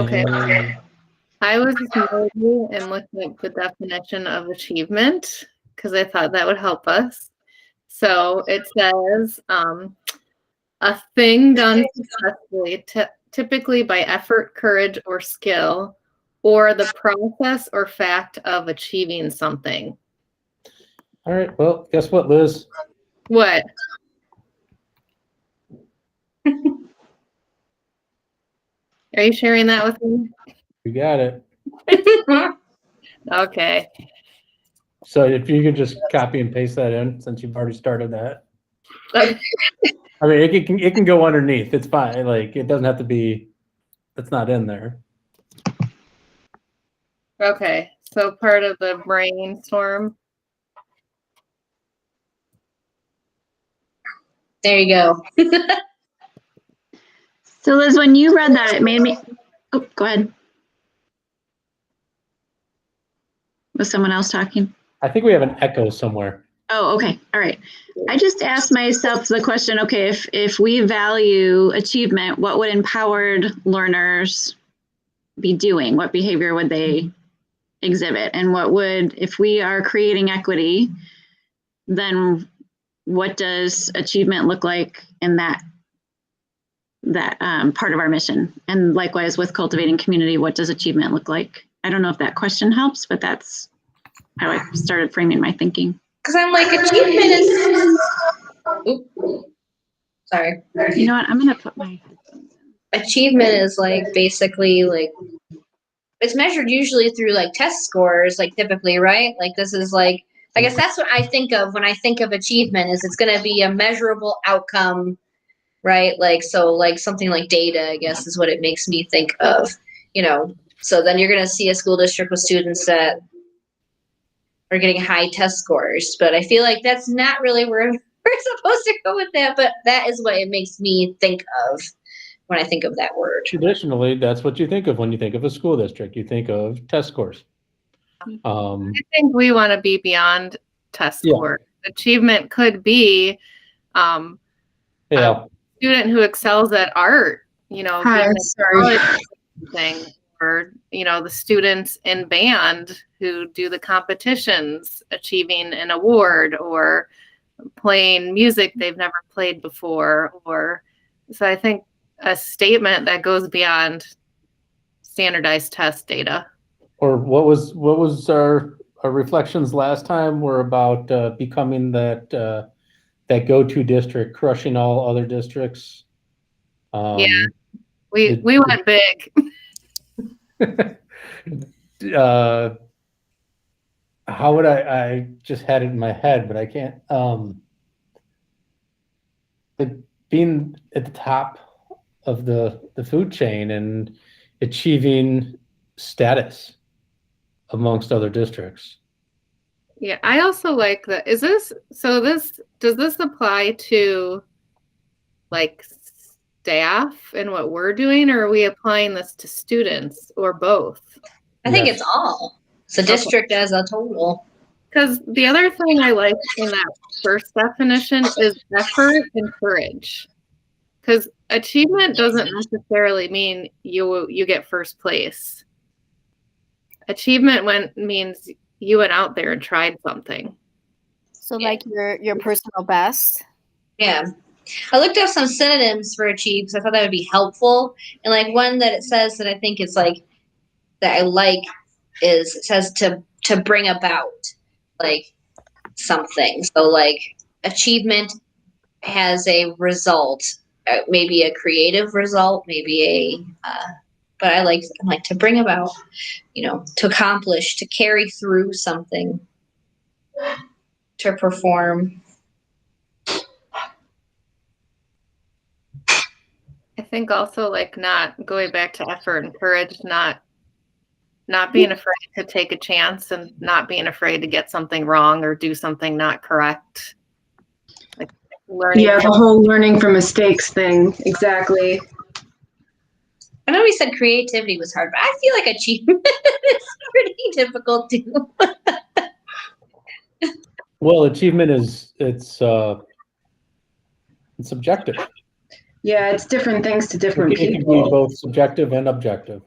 Okay. And I was nosy and looking at the definition of achievement because I thought that would help us. So it says a thing done successfully, typically by effort, courage, or skill, or the process or fact of achieving something. all right, well, guess what, Liz? What? Are you sharing that with me? You got it. Okay. So if you could just copy and paste that in, since you've already started that. I mean, it can go underneath. It's fine. Like, it doesn't have to be. It's not in there. Okay. So part of the brainstorm. There you go. So Liz, when you read that, it made me, oh, go ahead. Was someone else talking? I think we have an echo somewhere. Oh, okay. All right. I just asked myself the question, okay, if we value achievement, what would empowered learners be doing? What behavior would they exhibit? And what would, if we are creating equity, then what does achievement look like in that part of our mission? And likewise with cultivating community, what does achievement look like? I don't know if that question helps, but that's how I started framing my thinking. Because I'm like, achievement is, oops, sorry. You know what, I'm gonna put my headphones in. Achievement is like basically like, it's measured usually through like test scores, like typically, right? Like this is like, I guess that's what I think of when I think of achievement, is it's gonna be a measurable outcome, right? Like, so like something like data, I guess, is what it makes me think of, you know. So then you're going to see a school district with students that are getting high test scores, but I feel like that's not really where we're supposed to go with that, but that is what it makes me think of when I think of that word. Traditionally, that's what you think of when you think of a school district. You think of test scores. I think we want to be beyond test score. Achievement could be a student who excels at art, you know, thing, or, you know, the students in band who do the competitions, achieving an award, or playing music they've never played before. Or so I think a statement that goes beyond standardized test data. Or what was our reflections last time were about becoming that go-to district, crushing all other districts. Yeah, we went big. How would I just had it in my head, but I can't. Being at the top of the food chain and achieving status amongst other districts. Yeah, I also like that. Does this apply to like staff and what we're doing, or are we applying this to students, or both? I think it's all. It's a district as a total. Because the other thing I like in that first definition is effort and courage. Because achievement doesn't necessarily mean you get first place. Achievement means you went out there and tried something. So like your personal best. Yeah. I looked up some synonyms for achieve because I thought that would be helpful. And like one that it says that I think is like that I like is, it says to bring about like something. So like achievement has a result, maybe a creative result, maybe but I like to bring about, you know, to accomplish, to carry through something, to perform. I think also like not going back to effort and courage, not being afraid to take a chance and not being afraid to get something wrong or do something not correct. Like learning. Yeah, the whole learning from mistakes thing. Exactly. I know we said creativity was hard, but I feel like achievement is pretty difficult too. Well, achievement it's subjective. Yeah, it's different things to different people. It can be both subjective and objective.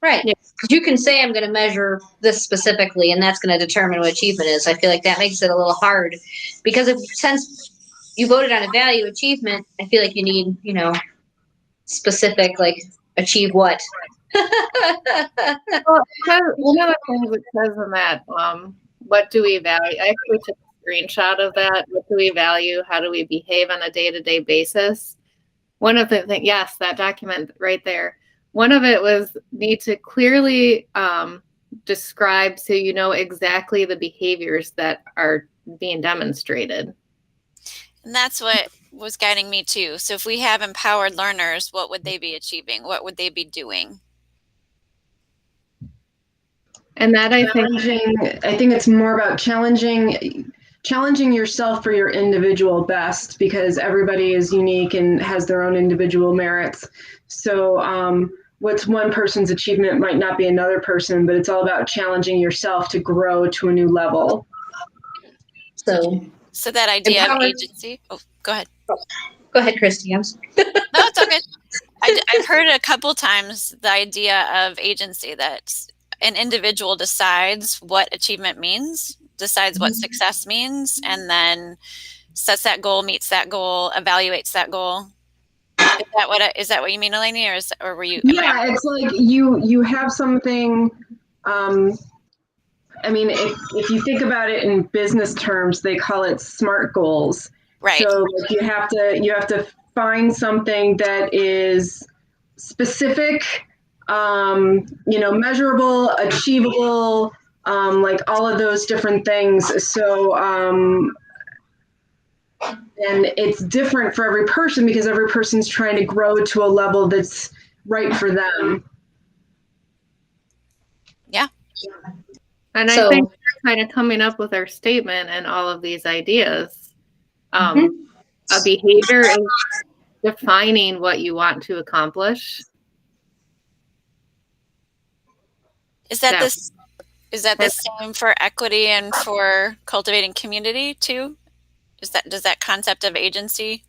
Right. Yeah. Because you can say I'm going to measure this specifically, and that's going to determine what achievement is. I feel like that makes it a little hard because since you voted on a value achievement, I feel like you need, specific, like achieve what. Well, one of the things it says in that, what do we value? I actually took a screenshot of that. What do we value? How do we behave on a day-to-day basis? One of the things, yes, that document right there. One of it was need to clearly describe so you know exactly the behaviors that are being demonstrated. And that's what was guiding me too. So if we have empowered learners, what would they be achieving? What would they be doing? And that I think it's more about challenging yourself for your individual best, because everybody is unique and has their own individual merits. So what's one person's achievement might not be another person, but it's all about challenging yourself to grow to a new level. So that idea of agency. Oh, go ahead. Go ahead, Christy. No, it's okay. I've heard it a couple times, the idea of agency, that an individual decides what achievement means, decides what success means, and then sets that goal, meets that goal, evaluates that goal. Is that what you mean, Eleni, or were you? Yeah, it's like you have something. I mean, if you think about it in business terms, they call it SMART goals. Right. So like you have to find something that is specific, measurable, achievable, like all of those different things. So, and it's different for every person because every person's trying to grow to a level that's right for them. Yeah. And I think we're kind of coming up with our statement and all of these ideas. A behavior is defining what you want to accomplish. Is that the same for equity and for cultivating community too? Does that concept of agency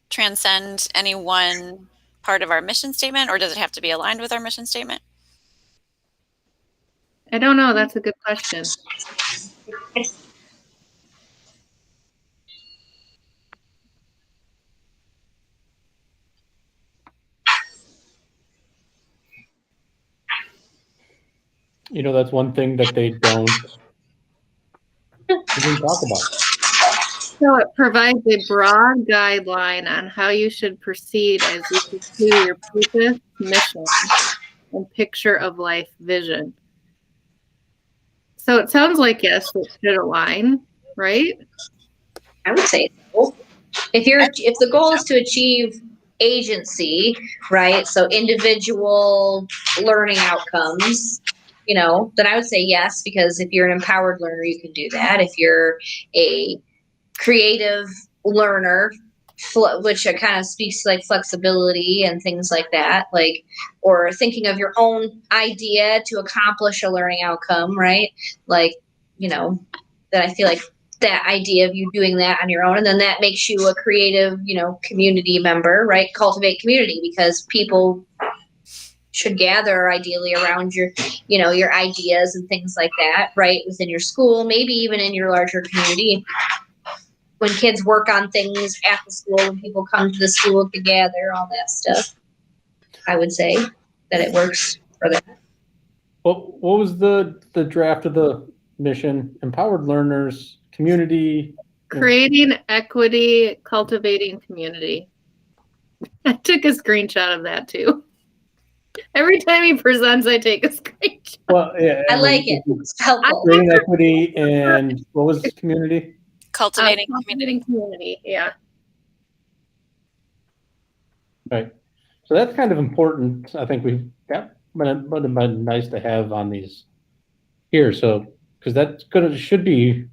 transcend any one part of our mission statement, or does it have to be aligned with our mission statement? I don't know. That's a good question. That's one thing that they don't even talk about. So it provides a broad guideline on how you should proceed as you pursue your purpose, mission, and picture of life vision. So it sounds like, yes, it should align, right? I would say so. If the goal is to achieve agency, right? So individual learning outcomes, then I would say yes, because if you're an empowered learner, you can do that. If you're a creative learner, which kind of speaks to like flexibility and things like that, like, or thinking of your own idea to accomplish a learning outcome, right? Like, that I feel like that idea of you doing that on your own, and then that makes you a creative, community member, right? Cultivate community, because people should gather ideally around your, your ideas and things like that, right? Within your school, maybe even in your larger community. When kids work on things at the school, when people come to the school to gather, all that stuff, I would say that it works for them. What was the draft of the mission? Empowered learners, community. Creating equity, cultivating community. I took a screenshot of that too. Every time he presents, I take a screenshot. Well, yeah, I like it. It's helpful. Creating equity and what was community? Cultivating community. Yeah. Right. So that's kind of important. I think that would have been nice to have on these here. So, because that's should be,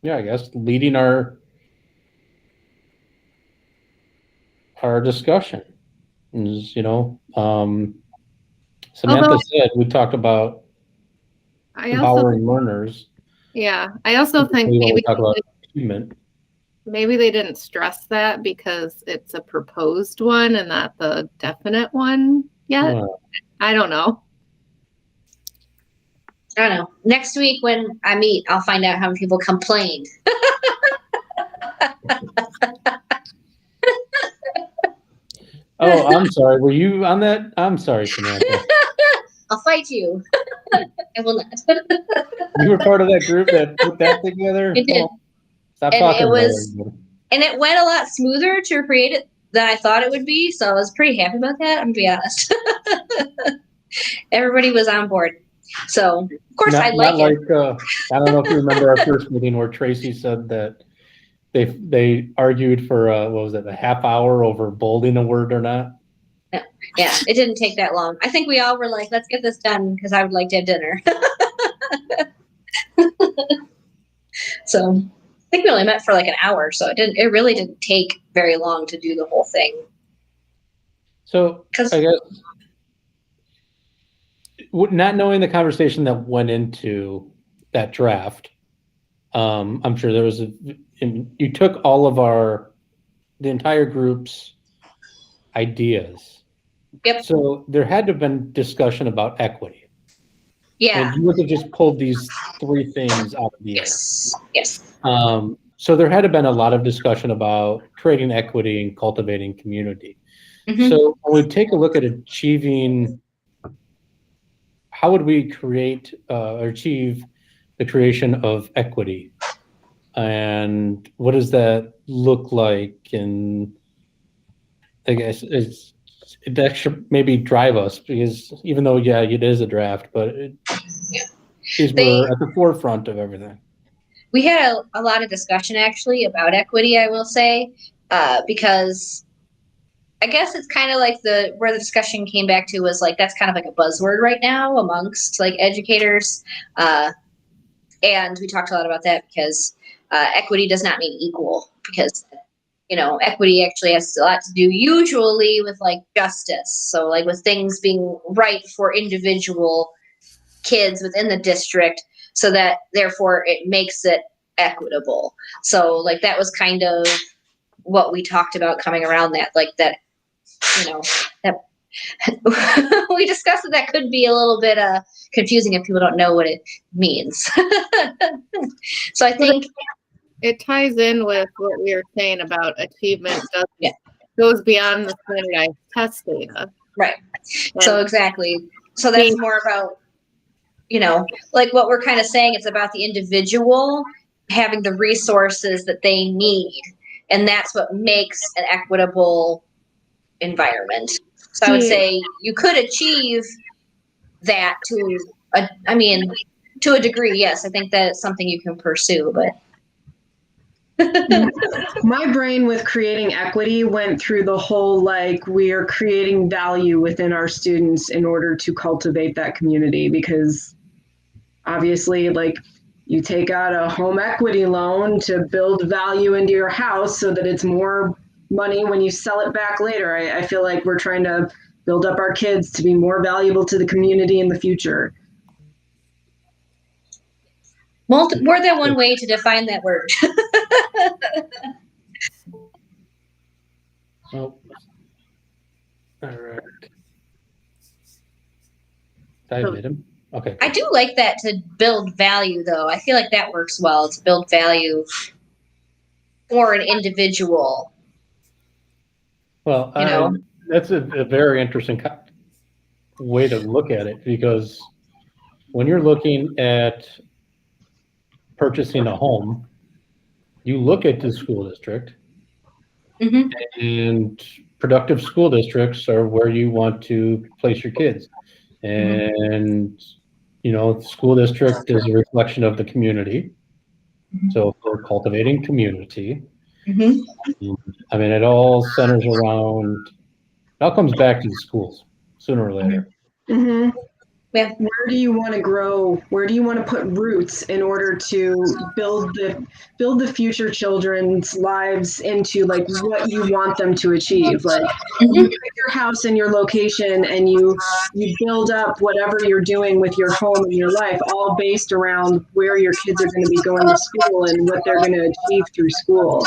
I guess, leading our discussion. Is, Samantha said we talked about empowering learners. Yeah, I also think maybe talk about achievement. maybe they didn't stress that because it's a proposed one and not the definite one yet. I don't know. I don't know. Next week when I meet, I'll find out how many people complained. Oh, I'm sorry. Were you on that? I'm sorry, Samantha. I'll fight you. I will not. You were part of that group that put that together? It did. Oh, stop And talking it about was, it. and it went a lot smoother to create it than I thought it would be. So I was pretty happy about that. I'm gonna be honest. Everybody was on board. So of course I like it. I don't know if you remember our first meeting where Tracy said that they argued for what was it, a half hour over bolding a word or not? Yeah, it didn't take that long. I think we all were like, let's get this done because I would like to have dinner. So I think we only met for like an hour, so it really didn't take very long to do the whole thing. So I guess not knowing the conversation that went into that draft, I'm sure there was you took all of the entire group's ideas. Yep. So there had to have been discussion about equity. Yeah. And you would have just pulled these three things out of the air. Yes. So there had to have been a lot of discussion about creating equity and cultivating community. Mm-hmm. So when we take a look at achieving, how would we create or achieve the creation of equity? And what does that look like? And I guess that should maybe drive us, because even though, yeah, it is a draft, but we're at the forefront of everything. We had a lot of discussion actually about equity, I will say, because I guess it's kind of like where the discussion came back to was like, that's kind of like a buzzword right now amongst like educators. And we talked a lot about that because equity does not mean equal, because equity actually has a lot to do usually with like justice. So like with things being right for individual kids within the district, so that therefore it makes it equitable. So like that was kind of what we talked about coming around that, like that, that we discussed that could be a little bit confusing if people don't know what it means. So I think it ties in with what we were saying about achievement goes beyond the standardized test data. Right. So exactly. So that's more about, like what we're kind of saying, it's about the individual having the resources that they need. And that's what makes an equitable environment. So I would say you could achieve that to a degree. Yes, I think that's something you can pursue, but my brain with creating equity went through the whole, like, we are creating value within our students in order to cultivate that community, because obviously, like, you take out a home equity loan to build value into your house so that it's more money when you sell it back later. I feel like we're trying to build up our kids to be more valuable to the community in the future. More than one way to define that word. Oh. All right. Did I admit him? Okay. I do like that, to build value, though. I feel like that works well, to build value for an individual. Well, that's a very interesting way to look at it, because when you're looking at purchasing a home, you look at the school district, and productive school districts are where you want to place your kids. And, the school district is a reflection of the community. So if we're cultivating community, it all centers around, it all comes back to the schools sooner or later. Yeah. Where do you want to grow? Where do you want to put roots in order to build the future children's lives into like what you want them to achieve? Like you pick your house and your location, and you build up whatever you're doing with your home and your life, all based around where your kids are going to be going to school and what they're going to achieve through school.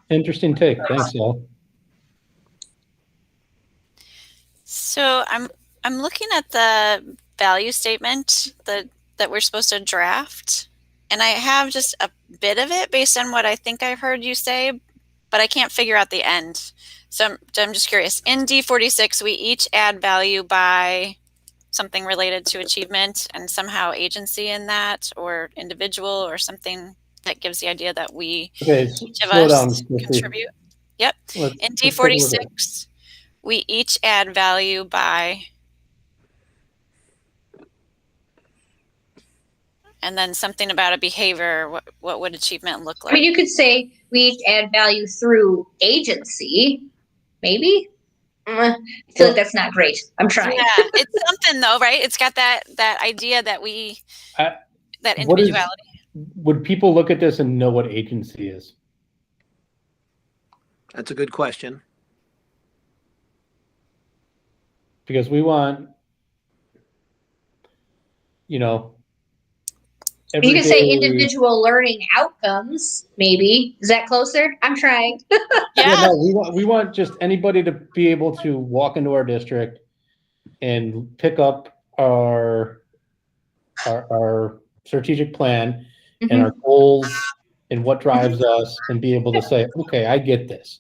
Interesting take. Thanks, Al. So I'm looking at the value statement that we're supposed to draft, and I have just a bit of it based on what I think I heard you say, but I can't figure out the end. So I'm just curious. In D46, we each add value by something related to achievement and somehow agency in that, or individual, or something that gives the idea that we each of us contribute. Yep. In D46, we each add value by, and then something about a behavior. What would achievement look like? I mean, you could say we each add value through agency, maybe. I feel like that's not great. I'm trying. Yeah, it's something though, right? It's got that idea that we that individuality. Would people look at this and know what agency is? That's a good question. Because we want, you know, you can say individual learning outcomes, maybe. Is that closer? I'm trying. Yeah, no, we want just anybody to be able to walk into our district and pick up our strategic plan and our goals and what drives us, and be able to say, okay, I get this.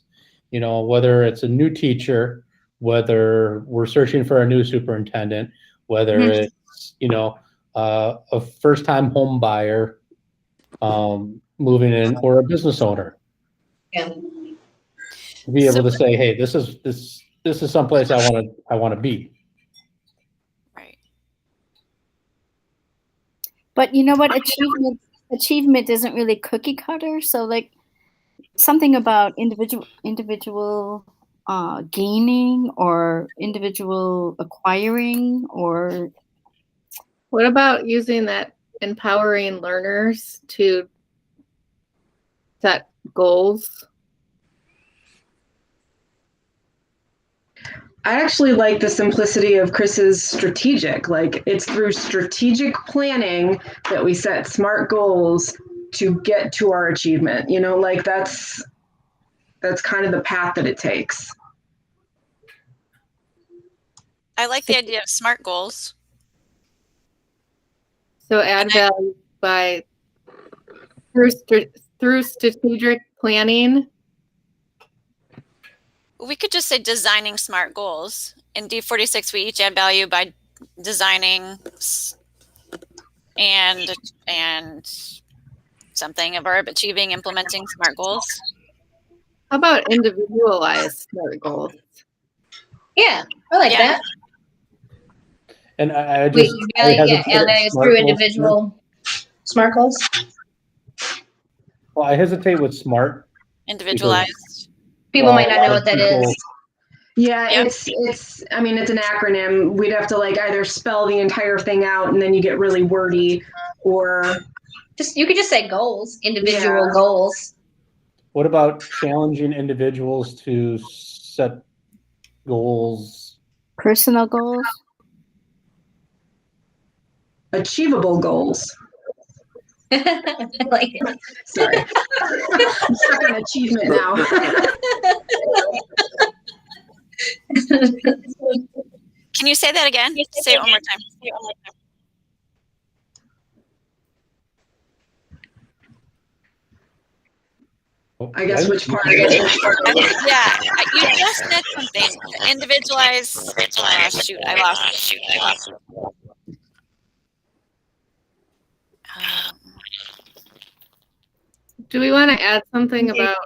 You know, whether it's a new teacher, whether we're searching for a new superintendent, whether it's, you know, a first-time home buyer moving in, or a business owner. Yeah. To be able to say, hey, this is someplace I want to be. Right. But you know what? Achievement isn't really cookie cutter. So like something about individual gaining, or individual acquiring, or what about using that empowering learners to set goals? I actually like the simplicity of Chris's strategic. Like, it's through strategic planning that we set SMART goals to get to our achievement. You know, like that's kind of the path that it takes. I like the idea of SMART goals. So add value by through strategic planning. We could just say designing SMART goals. In D46, we each add value by designing and something, a verb, achieving, implementing SMART goals. How about individualized SMART goals? Yeah, I like that. And I just through individual SMART goals. Well, I hesitate with SMART. Individualized. People might not know what that is. Yeah, it's I mean, it's an acronym. We'd have to like either spell the entire thing out and then you get really wordy, or you could just say goals, individual goals. What about challenging individuals to set goals? Personal goals? Achievable goals. Like it. Sorry. I'm stuck on achievement now. Can you say that again? Say it one more time. I guess which part? Yeah, you just said something. Individualized. Shoot, I lost it. Do we want to add something about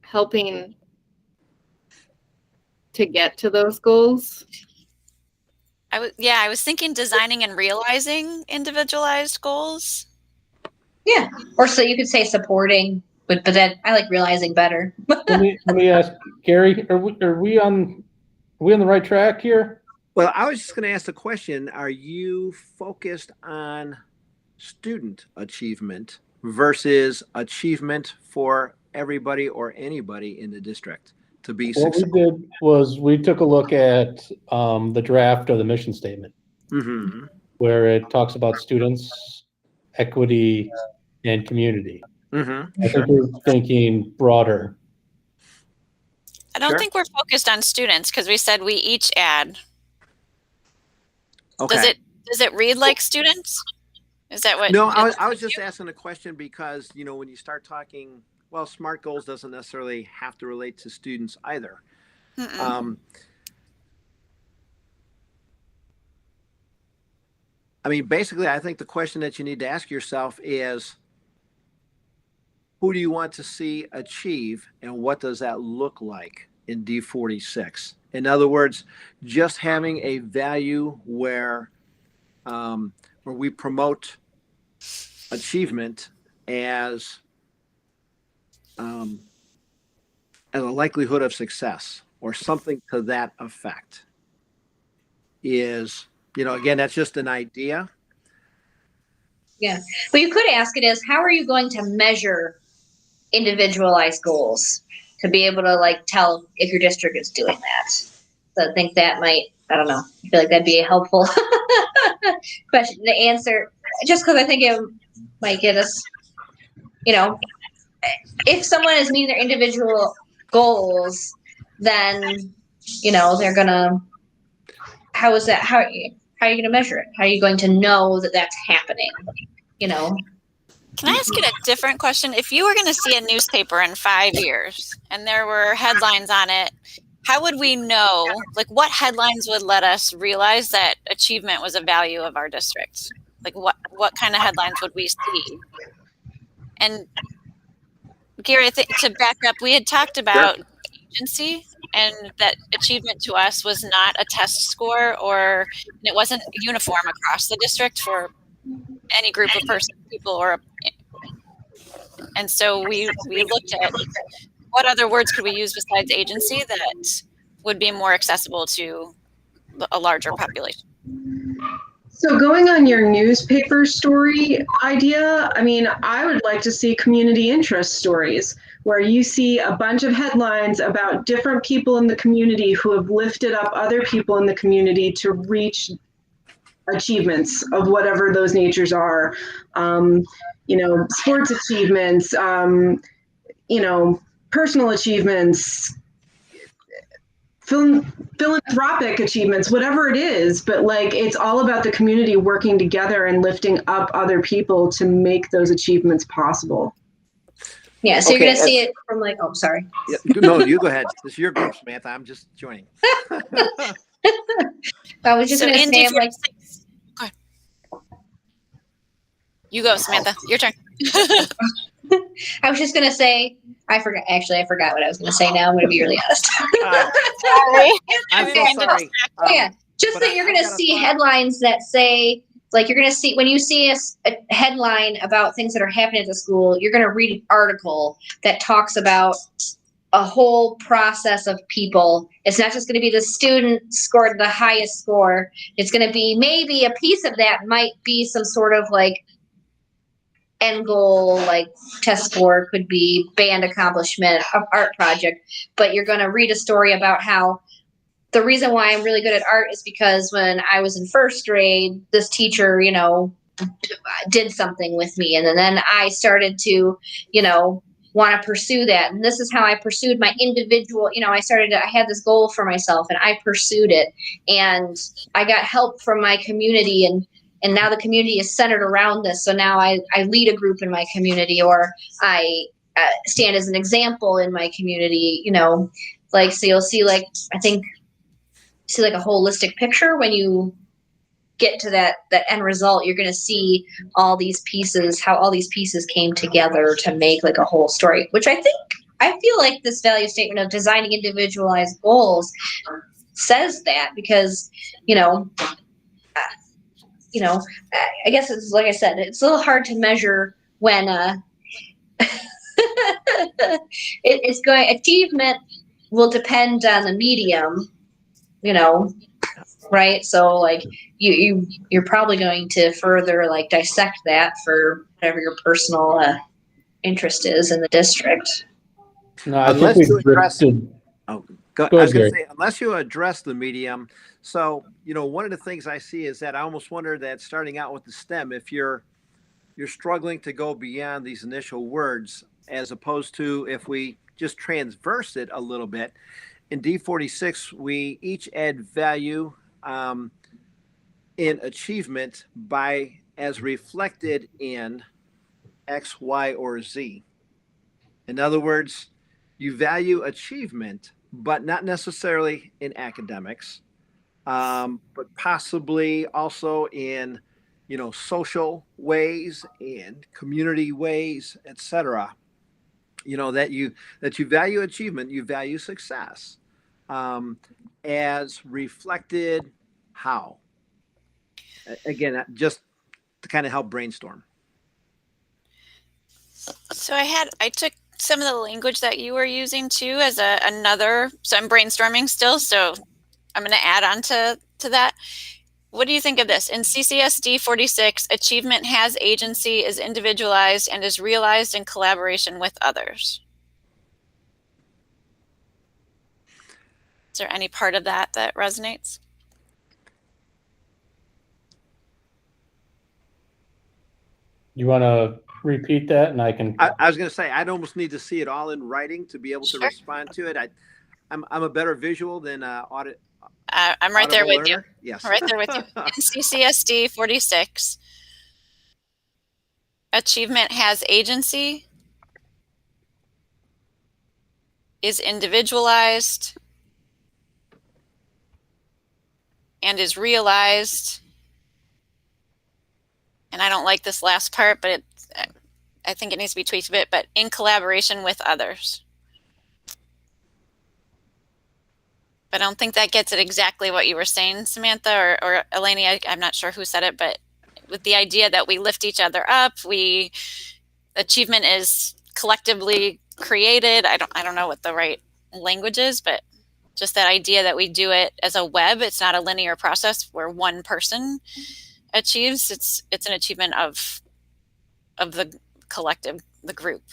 helping to get to those goals? I was thinking designing and realizing individualized goals. Yeah, or so you could say supporting, but then I like realizing better. let me ask Gary, are we on the right track here? Well, I was just going to ask the question: are you focused on student achievement versus achievement for everybody or anybody in the district to be successful? What we did was we took a look at the draft of the mission statement, where it talks about students, equity, and community. I think we're thinking broader don't think we're focused on students because we said we each add. Okay. Does it read like students? Is that what? No, I was just asking a question because, you know, when you start talking, well, SMART goals doesn't necessarily have to relate to students either. I mean, basically, I think the question that you need to ask yourself is, who do you want to see achieve, and what does that look like in D46? In other words, just having a value where we promote achievement as a likelihood of success or something to that effect is, you know, again, that's just an idea. Yeah. Well, you could ask it as, how are you going to measure individualized goals to be able to like tell if your district is doing that? So I think that might, I don't know, I feel like that'd be a helpful question to answer, just because I think it might get us, you know, if someone is meeting their individual goals, then, you know, they're gonna, how is that, how are you going to measure it? How are you going to know that that's happening? You know? Can I ask you a different question? If you were going to see a newspaper in 5 years and there were headlines on it, how would we know, like what headlines would let us realize that achievement was a value of our district? Like what kind of headlines would we see? And Gary, I think to back up, we had talked about agency and that achievement to us was not a test score, or it wasn't uniform across the district for any group of people and so we looked at what other words could we use besides agency that would be more accessible to a larger population. So going on your newspaper story idea, I mean, I would like to see community interest stories where you see a bunch of headlines about different people in the community who have lifted up other people in the community to reach achievements of whatever those natures are. You know, sports achievements, you know, personal achievements, philanthropic achievements, whatever it is, but like it's all about the community working together and lifting up other people to make those achievements possible. Yeah, so you're going to see it from like, oh, sorry. Yeah, no, you go ahead. This is your group, Samantha. I'm just joining. I was just going to say, I'm like, go ahead. You go, Samantha. Your turn. I was just going to say, I forgot what I was going to say now. I'm going to be really honest. Sorry. I'm so sorry. Yeah, just that you're going to see headlines that say, like you're going to see, when you see a headline about things that are happening at the school, you're going to read an article that talks about a whole process of people. It's not just going to be the student scored the highest score. It's going to be maybe a piece of that might be some sort of like end goal, like test score, could be band accomplishment, art project, but you're going to read a story about how the reason why I'm really good at art is because when I was in first grade, this teacher, you know, did something with me. And then I started to, you know, want to pursue that. And this is how I pursued my individual, you know, I had this goal for myself and I pursued it. And I got help from my community, and now the community is centered around this. So now I lead a group in my community, or I stand as an example in my community, you know, like, so you'll see, like, I think, see like a holistic picture when you get to that end result. You're going to see all these pieces, how all these pieces came together to make like a whole story, which I feel like this value statement of designing individualized goals says that, because, you know, I guess it's like I said, it's a little hard to measure when it's going, achievement will depend on the medium, you know, right? So like you're probably going to further like dissect that for whatever your personal interest is in the district. No, I think we drifted. Unless you address the medium. So, you know, one of the things I see is that I almost wonder that starting out with the STEM, if you're struggling to go beyond these initial words, as opposed to if we just transverse it a little bit, in D46, we each add value in achievement as reflected in X, Y, or Z. In other words, you value achievement, but not necessarily in academics, but possibly also in, social ways and community ways, etc. That you value achievement, you value success, as reflected how. Again, just to kind of help brainstorm. So I took some of the language that you were using too as another. So I'm brainstorming still. So I'm going to add on to that. What do you think of this? In CCSD 46, achievement has agency, is individualized, and is realized in collaboration with others. Is there any part of that resonates? You want to repeat that, and I can. I was going to say I'd almost need to see it all in writing to be able to respond to it. I'm a better visual than audit. I'm right there with learner. you. Yes, I'm right there with you. In CCSD 46, achievement has agency, is individualized, and is realized. And I don't like this last part, but I think it needs to be tweaked a bit, but in collaboration with others. But I don't think that gets at exactly what you were saying, Samantha or Eleni. I'm not sure who said it, but with the idea that we lift each other up, achievement is collectively created. I don't know what the right language is, but just that idea that we do it as a web. It's not a linear process where one person achieves. It's an achievement of the collective, the group.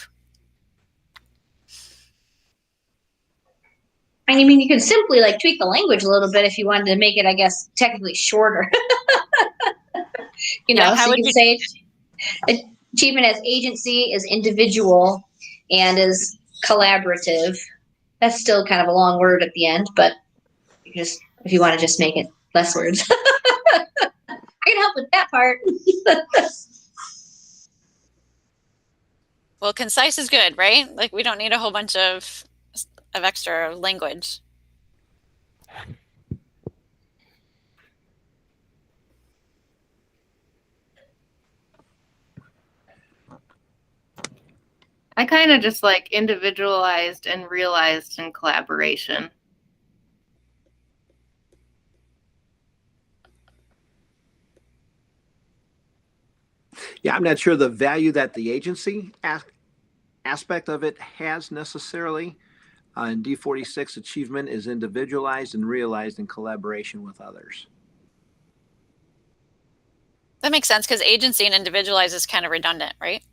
I mean, you could simply tweak the language a little bit if you wanted to make it, I guess, technically shorter. So you could say achievement as agency, is individual, and is collaborative. That's still kind of a long word at the end, but if you want to just make it less words. I can help with that part. Well, concise is good, right? We don't need a whole bunch of extra language. I kind of just like individualized and realized in collaboration. Yeah, I'm not sure the value that the agency aspect of it has necessarily. In D46, achievement is individualized and realized in collaboration with others. That makes sense because agency and individualized is kind of redundant, right?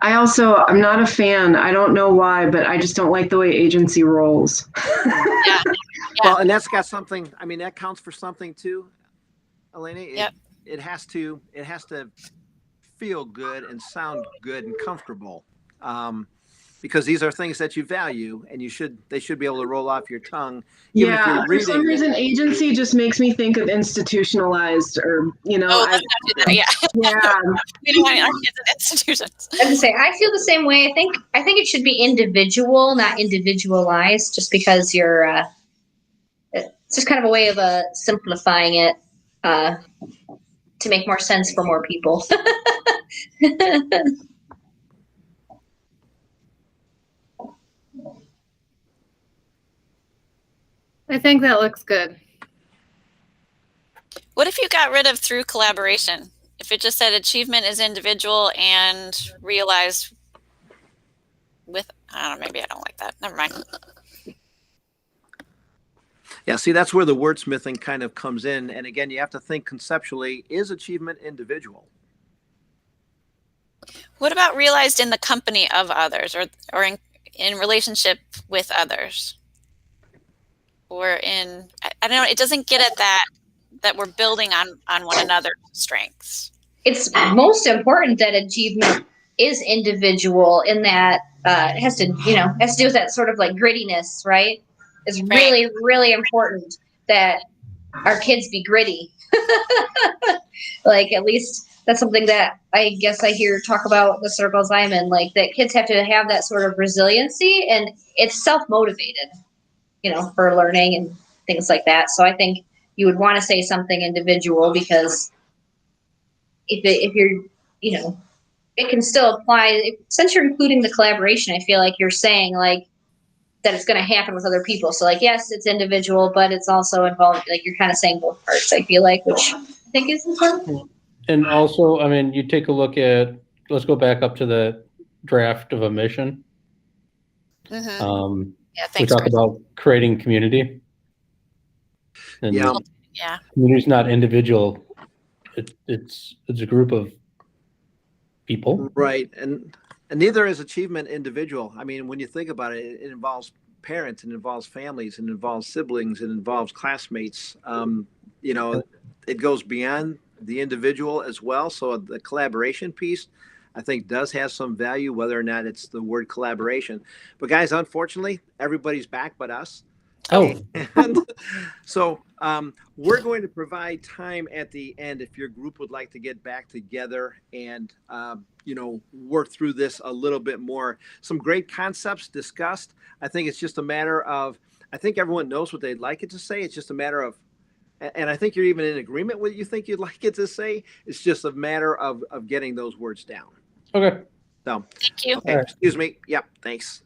I'm not a fan. I don't know why, but I just don't like the way agency rolls. Yeah. Well, and that's got something, that counts for something too, Eleni. Yep. It has to feel good and sound good and comfortable. Because these are things that you value, and they should be able to roll off your tongue. Even if you're reading. For some reason, agency just makes me think of institutionalized, or yeah. We don't want our kids in institutions. I was say I feel the same way. I think it should be individual, not individualized, just because you're. It's just kind of a way of simplifying it to make more sense for more people. I think that looks good. What if you got rid of through collaboration? If it just said achievement is individual and realized with, I don't know, maybe I don't like that. Never mind. Yeah, see, that's where the wordsmithing kind of comes in. And again, you have to think conceptually, is achievement individual? What about realized in the company of others or in relationship with others? Or in, I don't know, it doesn't get at that we're building on one another's strengths. It's most important that achievement is individual in that it has to, has to do with that sort of like grittiness, right? It's really, really important that our kids be gritty. Like, at least that's something that I guess I hear talk about the circles I'm in, like that kids have to have that sort of resiliency, and it's self-motivated, for learning and things like that. So I think you would want to say something individual, because if you're, it can still apply, since you're including the collaboration. I feel like you're saying like that it's going to happen with other people. So like, yes, it's individual, but it's also involved. Like, you're kind of saying both parts, I feel like, which I think is important. And also, I mean, you take a look at, let's go back up to the draft of a mission. Mm-hmm. We talk about creating community. And community's not individual. It's a group of people. Right. And neither is achievement individual. I mean, when you think about it, it involves parents, it involves families, it involves siblings, it involves classmates. It goes beyond the individual as well. So the collaboration piece, I think, does have some value, whether or not it's the word collaboration. But guys, unfortunately, everybody's back but us. Oh. And so we're going to provide time at the end if your group would like to get back together and work through this a little bit more. Some great concepts discussed. I think it's just a matter of, I think everyone knows what they'd like it to say. It's just a matter of, and I think you're even in agreement with what you think you'd like it to say. It's just a matter of getting those words down. Okay. So thank you. Okay, excuse me. Yep, thanks.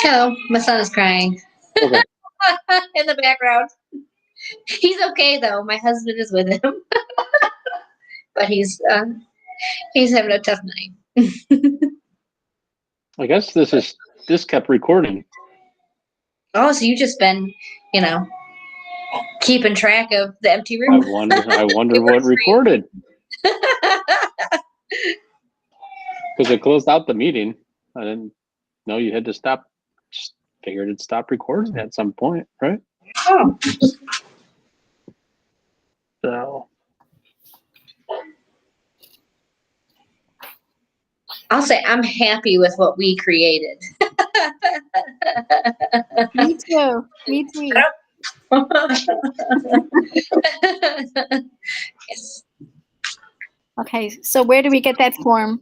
Hello, my son is crying. Okay. In the background. He's okay though. My husband is with him, but he's having a tough night. I guess this kept recording. Oh, so you've just been, keeping track of the empty room. I wonder what recorded. Because it closed out the meeting. I didn't know you had to stop. Just figured it'd stop recording at some point, right? Oh. So I'll say I'm happy with what we created. Me too. Me too. Yes. Okay, so where do we get that form?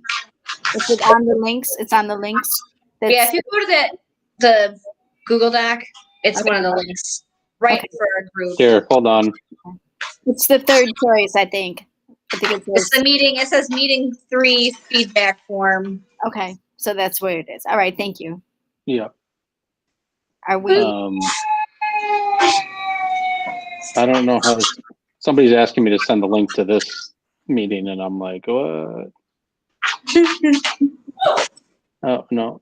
Is it on the links? It's on the links. Yeah, if you go to the Google Doc, it's Okay. one of the links right Okay. for our group. here, hold on. It's the third choice, I think. It's the meeting. It says meeting 3 feedback form. Okay, so that's where it is. All right, thank you. Yeah. Are we? I don't know how. Somebody's asking me to send the link to this meeting, and I'm like, what? Oh no.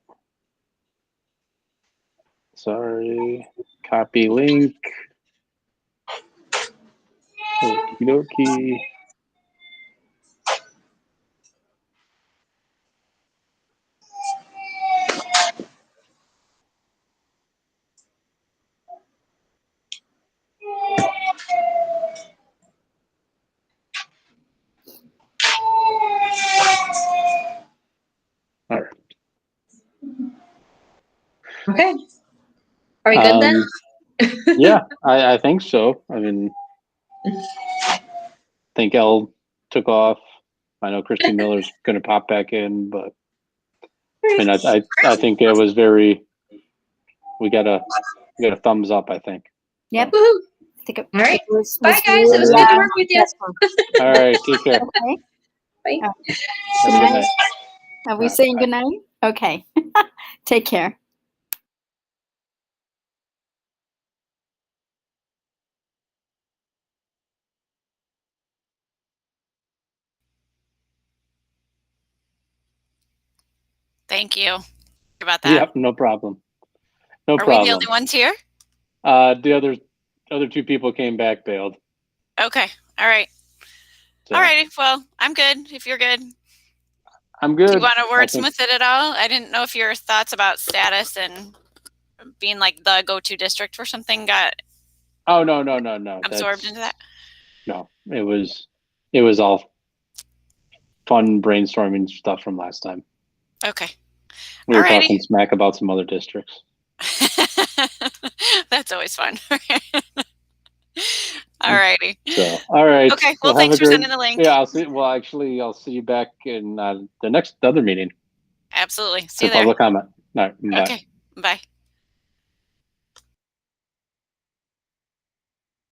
Sorry. Copy link. Okie dokie. All right. Okay. Are we good then? Yeah, I think so. I mean, I think Elle took off. I know Christy Miller's going to pop back in, but I mean, I think it was very. We got a thumbs up. I think. Yep. Woohoo. All right. Bye, guys. It was good to work with you. All right. Take care. Okay. Bye. Have a good night. Are we saying good night? Okay. Take care. Thank you about that. Yep. No problem. No problem. Are we the only ones here? The other two people came back, bailed. Okay. All right. So. All righty. Well, I'm good. If you're good. I'm good. Do you want to wordsmith it at all? I didn't know if your thoughts about status and being like the go-to district or something got no absorbed into that. No, it was all fun brainstorming stuff from last time. Okay. We were talking smack about some other districts. That's always fun. All righty. So, all right. Okay. Well, thanks for sending the link. Yeah, I'll see. Well, actually, I'll see you back in the other meeting. Absolutely. See you there. Public comment. All right. Bye. Okay. Bye.